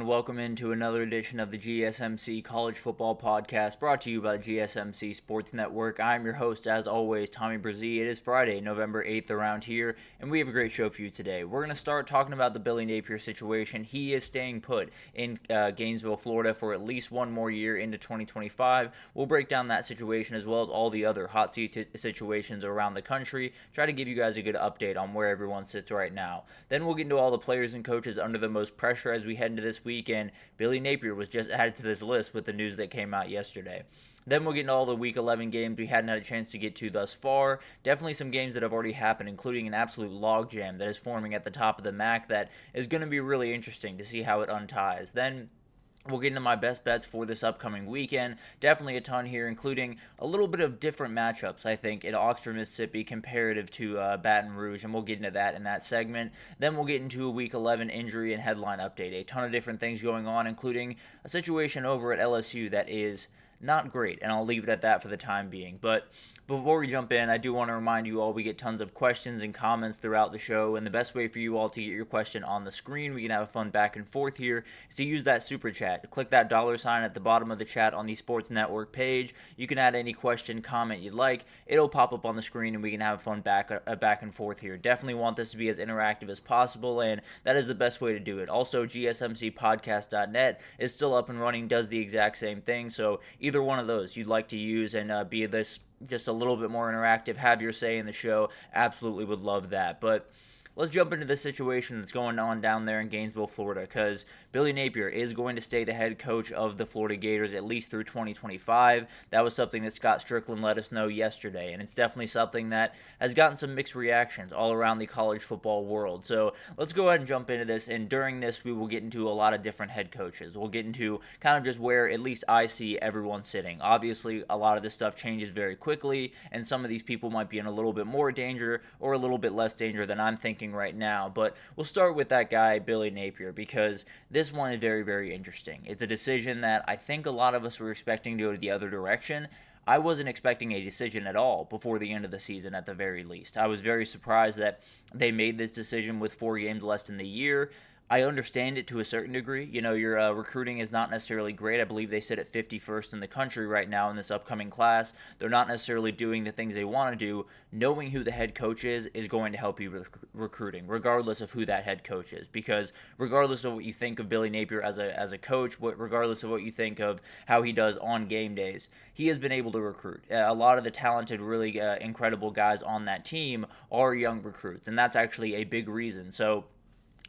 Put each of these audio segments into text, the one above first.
welcome into another edition of the GSMC College Football Podcast, brought to you by the GSMC Sports Network. I'm your host, as always, Tommy Brzee. It is Friday, November 8th around here, and we have a great show for you today. We're going to start talking about the Billy Napier situation. He is staying put in Gainesville, Florida for at least one more year into 2025. We'll break down that situation as well as all the other hot seat situations around the country, try to give you guys a good update on where everyone sits right now. Then we'll get into all the players and coaches under the most pressure as we head into this weekend. Billy Napier was just added to this list with the news that came out yesterday. Then we'll get into all the Week 11 games we hadn't had a chance to get to thus far. Definitely some games that have already happened, including an absolute logjam that is forming at the top of the MAC that is going to be really interesting to see how it unties. Then we'll get into my best bets for this upcoming weekend. Definitely a ton here, including a little bit of different matchups, I think, in Oxford, Mississippi, comparative to Baton Rouge, and we'll get into that in that segment. Then we'll get into a Week 11 injury and headline update. A ton of different things going on, including a situation over at LSU that is not great, and I'll leave it at that for the time being. But before we jump in, I do want to remind you all we get tons of questions and comments throughout the show, and the best way for you all to get your question on the screen, we can have a fun back and forth here, is to use that super chat. Click that $sign at the bottom of the chat on the Sports Network page. You can add any question, comment you'd like. It'll pop up on the screen, and we can have a fun back and forth here. Definitely want this to be as interactive as possible, and that is the best way to do it. Also, gsmcpodcast.net is still up and running, does the exact same thing, so either one of those you'd like to use and be this just a little bit more interactive, have your say in the show, absolutely would love that. But let's jump into the situation that's going on down there in Gainesville, Florida, because Billy Napier is going to stay the head coach of the Florida Gators at least through 2025. That was something that Scott Strickland let us know yesterday, and it's definitely something that has gotten some mixed reactions all around the college football world. So let's go ahead and jump into this, and during this we will get into a lot of different head coaches. We'll get into kind of just where at least I see everyone sitting. Obviously, a lot of this stuff changes very quickly, and some of these people might be in a little bit more danger or a little bit less danger than I'm thinking right now. But we'll start with that guy, Billy Napier, because this one is very, very interesting. It's a decision that I think a lot of us were expecting to go the other direction. I wasn't expecting a decision at all before the end of the season at the very least. I was very surprised that they made this decision with 4 games left in the year. I understand it to a certain degree. You know, your recruiting is not necessarily great. I believe they sit at 51st in the country right now in this upcoming class. They're not necessarily doing the things they want to do. Knowing who the head coach is going to help you with recruiting, regardless of who that head coach is. Because regardless of what you think of Billy Napier as a coach, regardless of what you think of how he does on game days, he has been able to recruit. A lot of the talented, really incredible guys on that team are young recruits, and that's actually a big reason. So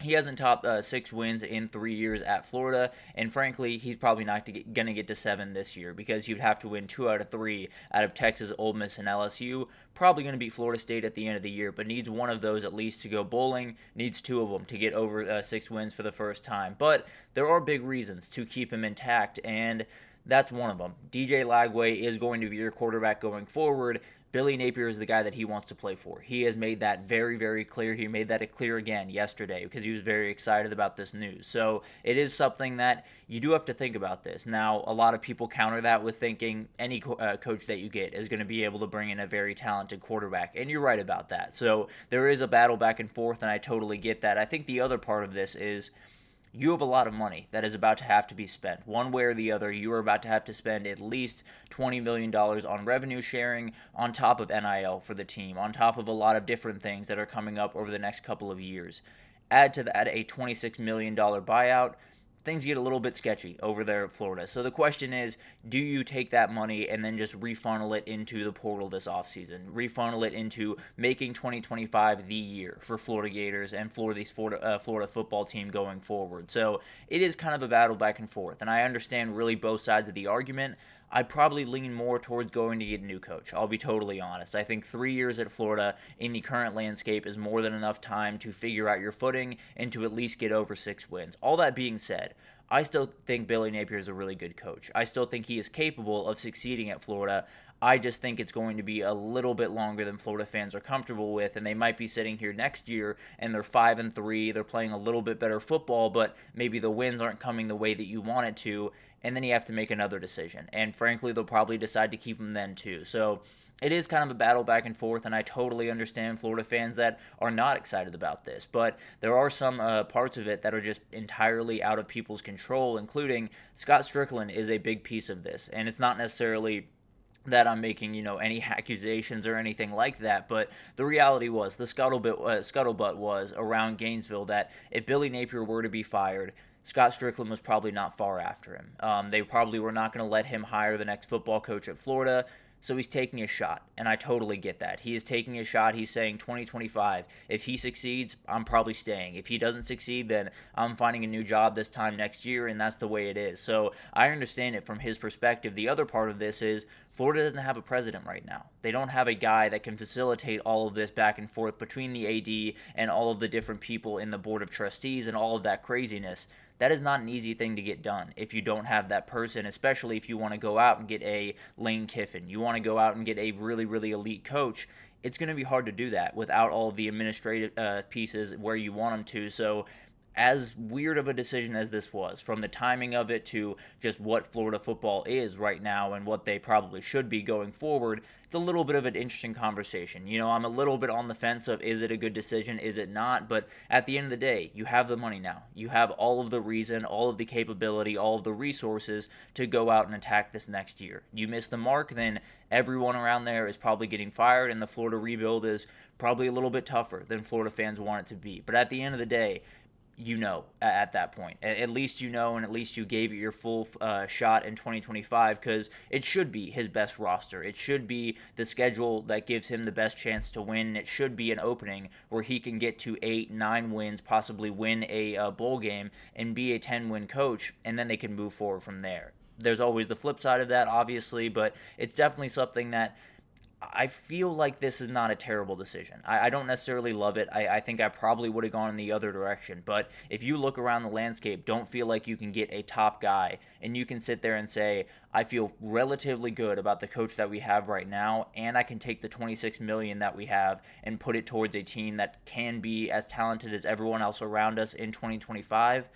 he hasn't topped 6 wins in 3 years at Florida, and frankly, he's probably not going to get to 7 this year because he'd have to win 2 out of 3 out of Texas, Ole Miss, and LSU. Probably going to beat Florida State at the end of the year, but needs one of those at least to go bowling, needs 2 of them to get over 6 wins for the first time. But there are big reasons to keep him intact, and that's one of them. DJ Lagway is going to be your quarterback going forward. Billy Napier is the guy that he wants to play for. He has made that very, very clear. He made that clear again yesterday because he was very excited about this news. So it is something that you do have to think about this. Now, a lot of people counter that with thinking any coach that you get is going to be able to bring in a very talented quarterback, and you're right about that. So there is a battle back and forth, and I totally get that. I think the other part of this is you have a lot of money that is about to have to be spent. One way or the other, you are about to have to spend at least $20 million on revenue sharing on top of NIL for the team, on top of a lot of different things that are coming up over the next couple of years. Add to that a $26 million buyout. Things get a little bit sketchy over there at Florida. So the question is, do you take that money and then just refunnel it into the portal this offseason? Refunnel it into making 2025 the year for Florida Gators and Florida football team going forward. So it is kind of a battle back and forth, and I understand really both sides of the argument. I'd probably lean more towards going to get a new coach. I'll be totally honest. I think 3 years at Florida in the current landscape is more than enough time to figure out your footing and to at least get over 6 wins. All that being said, I still think Billy Napier is a really good coach. I still think he is capable of succeeding at Florida. I just think it's going to be a little bit longer than Florida fans are comfortable with, and they might be sitting here next year and they're 5-3. They're playing a little bit better football, but maybe the wins aren't coming the way that you want it to, and then you have to make another decision. And frankly, they'll probably decide to keep him then too. So it is kind of a battle back and forth, and I totally understand Florida fans that are not excited about this. But there are some parts of it that are just entirely out of people's control, including Scott Strickland is a big piece of this. And it's not necessarily that I'm making, any accusations or anything like that. But the reality was, the scuttlebutt was around Gainesville that if Billy Napier were to be fired, Scott Strickland was probably not far after him. They probably were not going to let him hire the next football coach at Florida. So he's taking a shot, and I totally get that. He is taking a shot. He's saying 2025. If he succeeds, I'm probably staying. If he doesn't succeed, then I'm finding a new job this time next year, and that's the way it is. So I understand it from his perspective. The other part of this is Florida doesn't have a president right now. They don't have a guy that can facilitate all of this back and forth between the AD and all of the different people in the board of trustees and all of that craziness. That is not an easy thing to get done if you don't have that person, especially if you want to go out and get a Lane Kiffin. You want to go out and get a really, really elite coach. It's going to be hard to do that without all of the administrative pieces where you want them to. So as weird of a decision as this was, from the timing of it to just what Florida football is right now and what they probably should be going forward, it's a little bit of an interesting conversation. I'm a little bit on the fence of, is it a good decision, is it not? But at the end of the day, you have the money now. You have all of the reason, all of the capability, all of the resources to go out and attack this next year. You miss the mark, then everyone around there is probably getting fired, and the Florida rebuild is probably a little bit tougher than Florida fans want it to be. But at the end of the day, at that point. At least and at least you gave it your full shot in 2025, because it should be his best roster. It should be the schedule that gives him the best chance to win. It should be an opening where he can get to 8, 9 wins, possibly win a bowl game, and be a 10-win coach, and then they can move forward from there. There's always the flip side of that, obviously, but it's definitely something that I feel like this is not a terrible decision. I don't necessarily love it. I think I probably would have gone in the other direction. But if you look around the landscape, don't feel like you can get a top guy and you can sit there and say, I feel relatively good about the coach that we have right now, and I can take the $26 million that we have and put it towards a team that can be as talented as everyone else around us in 2025.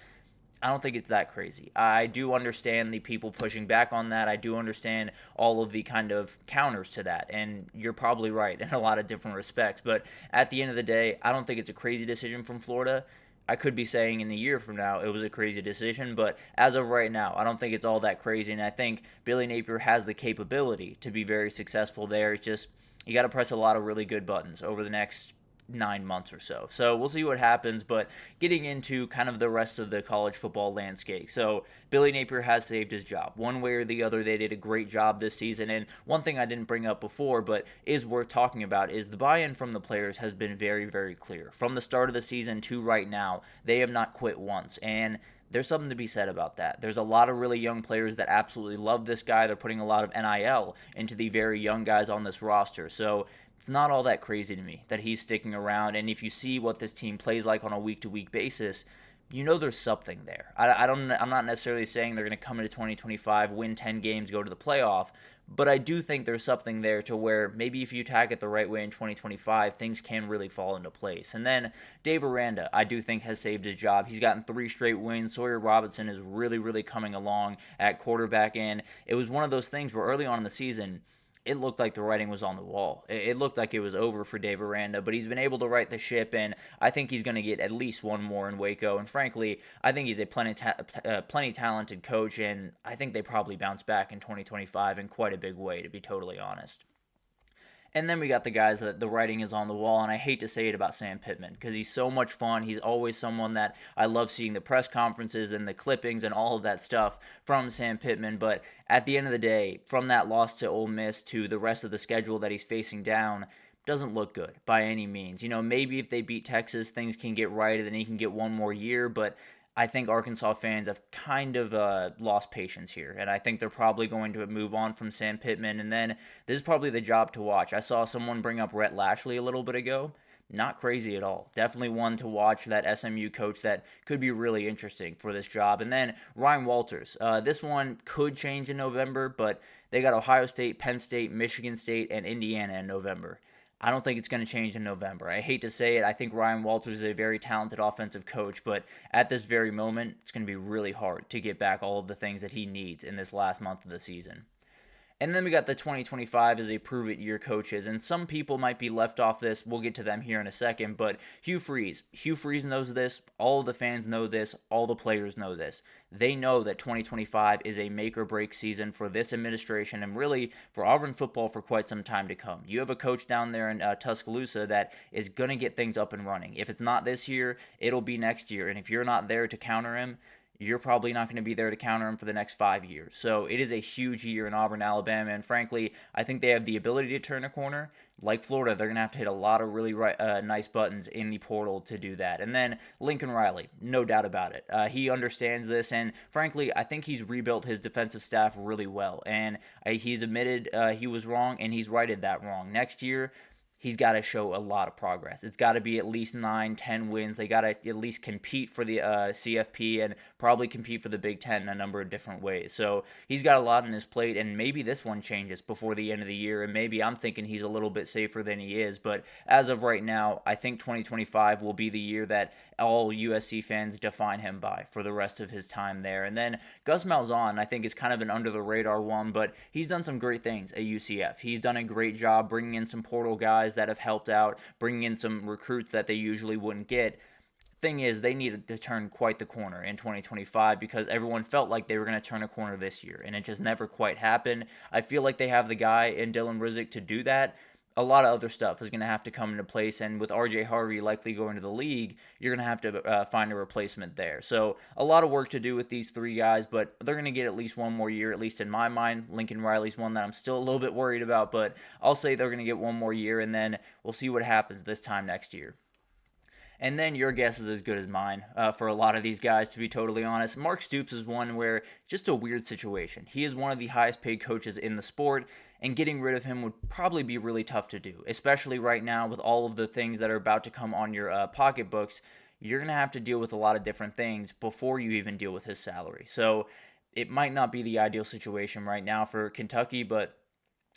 I don't think it's that crazy. I do understand the people pushing back on that. I do understand all of the kind of counters to that, and you're probably right in a lot of different respects. But at the end of the day, I don't think it's a crazy decision from Florida. I could be saying in a year from now it was a crazy decision, but as of right now, I don't think it's all that crazy, and I think Billy Napier has the capability to be very successful there. It's just you got to press a lot of really good buttons over the next 9 months or so. So we'll see what happens, but getting into kind of the rest of the college football landscape. So Billy Napier has saved his job. One way or the other, they did a great job this season. And one thing I didn't bring up before, but is worth talking about, is the buy-in from the players has been very, very clear. From the start of the season to right now, they have not quit once. And there's something to be said about that. There's a lot of really young players that absolutely love this guy. They're putting a lot of NIL into the very young guys on this roster. So it's not all that crazy to me that he's sticking around. And if you see what this team plays like on a week-to-week basis, there's something there. I'm not necessarily saying they're going to come into 2025, win 10 games, go to the playoff, but I do think there's something there to where maybe if you attack it the right way in 2025, things can really fall into place. And then Dave Aranda, I do think, has saved his job. He's gotten 3 straight wins. Sawyer Robinson is really, really coming along at quarterback, and it was one of those things where early on in the season, it looked like the writing was on the wall. It looked like it was over for Dave Aranda, but he's been able to right the ship, and I think he's going to get at least one more in Waco. And frankly, I think he's a plenty talented coach, and I think they probably bounce back in 2025 in quite a big way, to be totally honest. And then we got the guys that the writing is on the wall, and I hate to say it about Sam Pittman because he's so much fun. He's always someone that I love seeing the press conferences and the clippings and all of that stuff from Sam Pittman. But at the end of the day, from that loss to Ole Miss to the rest of the schedule that he's facing down, doesn't look good by any means. Maybe if they beat Texas, things can get righted and he can get one more year, but I think Arkansas fans have kind of lost patience here, and I think they're probably going to move on from Sam Pittman, and then this is probably the job to watch. I saw someone bring up Rhett Lashley a little bit ago. Not crazy at all. Definitely one to watch, that SMU coach that could be really interesting for this job. And then Ryan Walters. This one could change in November, but they got Ohio State, Penn State, Michigan State, and Indiana in November. I don't think it's going to change in November. I hate to say it. I think Ryan Walters is a very talented offensive coach, but at this very moment, it's going to be really hard to get back all of the things that he needs in this last month of the season. And then we got the 2025 as a prove-it-year coaches, and some people might be left off this. We'll get to them here in a second, but Hugh Freeze. Hugh Freeze knows this. All of the fans know this. All the players know this. They know that 2025 is a make-or-break season for this administration and really for Auburn football for quite some time to come. You have a coach down there in Tuscaloosa that is going to get things up and running. If it's not this year, it'll be next year, and if you're not there to counter him, you're probably not going to be there to counter him for the next 5 years. So it is a huge year in Auburn, Alabama, and frankly, I think they have the ability to turn a corner. Like Florida, they're going to have to hit a lot of really nice buttons in the portal to do that. And then Lincoln Riley, no doubt about it. He understands this, and frankly, I think he's rebuilt his defensive staff really well. And he's admitted he was wrong, and he's righted that wrong. Next year, he's got to show a lot of progress. It's got to be at least 9-10 wins. They got to at least compete for the CFP and probably compete for the Big Ten in a number of different ways. So he's got a lot on his plate, and maybe this one changes before the end of the year, and maybe I'm thinking he's a little bit safer than he is. But as of right now, I think 2025 will be the year that all USC fans define him by for the rest of his time there. And then Gus Malzahn, I think, is kind of an under-the-radar one, but he's done some great things at UCF. He's done a great job bringing in some portal guys that have helped out, bringing in some recruits that they usually wouldn't get. Thing is, they needed to turn quite the corner in 2025 because everyone felt like they were going to turn a corner this year, and it just never quite happened. I feel like they have the guy in Dylan Rizek to do that. A lot of other stuff is going to have to come into place, and with RJ Harvey likely going to the league, you're going to have to find a replacement there. So a lot of work to do with these three guys, but they're going to get at least one more year, at least in my mind. Lincoln Riley's one that I'm still a little bit worried about, but I'll say they're going to get one more year, and then we'll see what happens this time next year. And then your guess is as good as mine for a lot of these guys, to be totally honest. Mark Stoops is one where just a weird situation. He is one of the highest paid coaches in the sport, and getting rid of him would probably be really tough to do, especially right now with all of the things that are about to come on your pocketbooks. You're going to have to deal with a lot of different things before you even deal with his salary. So it might not be the ideal situation right now for Kentucky, but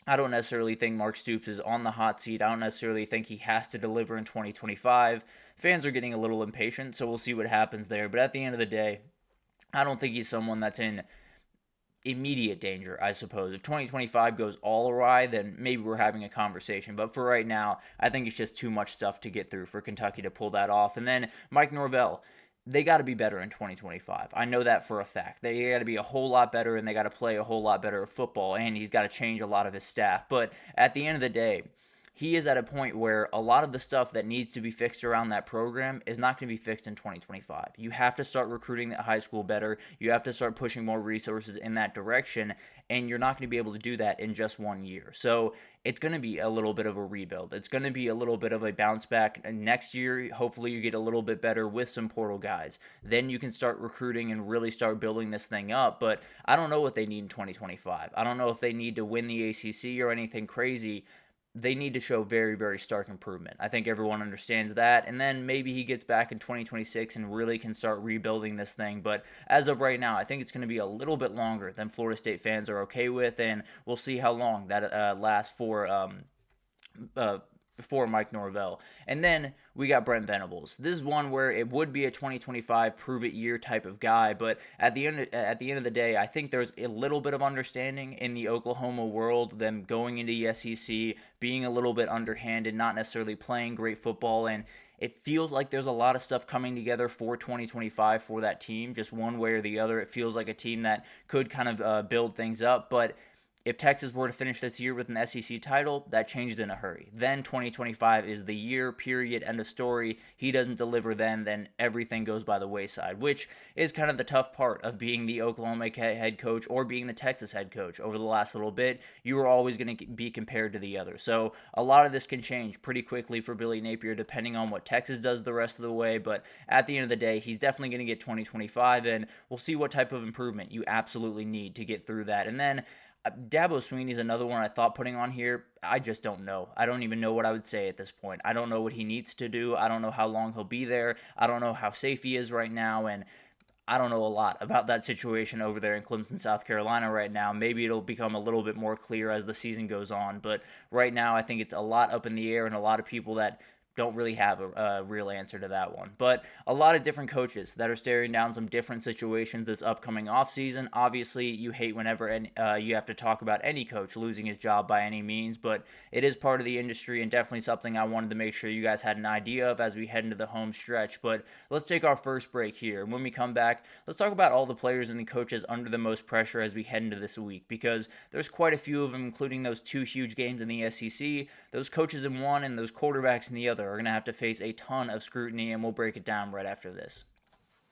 I don't necessarily think Mark Stoops is on the hot seat. I don't necessarily think he has to deliver in 2025. Fans are getting a little impatient, so we'll see what happens there. But at the end of the day, I don't think he's someone that's in immediate danger, I suppose. If 2025 goes all awry, then maybe we're having a conversation. But for right now, I think it's just too much stuff to get through for Kentucky to pull that off. And then Mike Norvell. They got to be better in 2025. I know that for a fact. They got to be a whole lot better, and they got to play a whole lot better football, and he's got to change a lot of his staff. But at the end of the day, he is at a point where a lot of the stuff that needs to be fixed around that program is not going to be fixed in 2025. You have to start recruiting at high school better. You have to start pushing more resources in that direction, and you're not going to be able to do that in just 1 year. So it's going to be a little bit of a rebuild. It's going to be a little bit of a bounce back. And next year, hopefully you get a little bit better with some portal guys. Then you can start recruiting and really start building this thing up. But I don't know what they need in 2025. I don't know if they need to win the ACC or anything crazy. They need to show very, very stark improvement. I think everyone understands that. And then maybe he gets back in 2026 and really can start rebuilding this thing. But as of right now, I think it's going to be a little bit longer than Florida State fans are okay with. And we'll see how long that lasts for Mike Norvell. And then we got Brent Venables. This is one where it would be a 2025 prove-it year type of guy, but at the end of the day, I think there's a little bit of understanding in the Oklahoma world, them going into the SEC, being a little bit underhanded, not necessarily playing great football, and it feels like there's a lot of stuff coming together for 2025 for that team, just one way or the other. It feels like a team that could kind of build things up, but if Texas were to finish this year with an SEC title, that changes in a hurry. Then 2025 is the year, period, end of story. He doesn't deliver then everything goes by the wayside, which is kind of the tough part of being the Oklahoma head coach or being the Texas head coach over the last little bit. You are always going to be compared to the other. So a lot of this can change pretty quickly for Billy Napier depending on what Texas does the rest of the way. But at the end of the day, he's definitely going to get 2025, and we'll see what type of improvement you absolutely need to get through that. And then Dabo Swinney is another one I thought putting on here. I just don't know. I don't even know what I would say at this point. I don't know what he needs to do. I don't know how long he'll be there. I don't know how safe he is right now, and I don't know a lot about that situation over there in Clemson, South Carolina right now. Maybe it'll become a little bit more clear as the season goes on, but right now I think it's a lot up in the air, and a lot of people that don't really have a real answer to that one. But a lot of different coaches that are staring down some different situations this upcoming offseason. Obviously, you hate whenever you have to talk about any coach losing his job by any means, but it is part of the industry and definitely something I wanted to make sure you guys had an idea of as we head into the home stretch. But let's take our first break here. And when we come back, let's talk about all the players and the coaches under the most pressure as we head into this week, because there's quite a few of them, including those two huge games in the SEC. Those coaches in one and those quarterbacks in the other are going to have to face a ton of scrutiny, and we'll break it down right after this.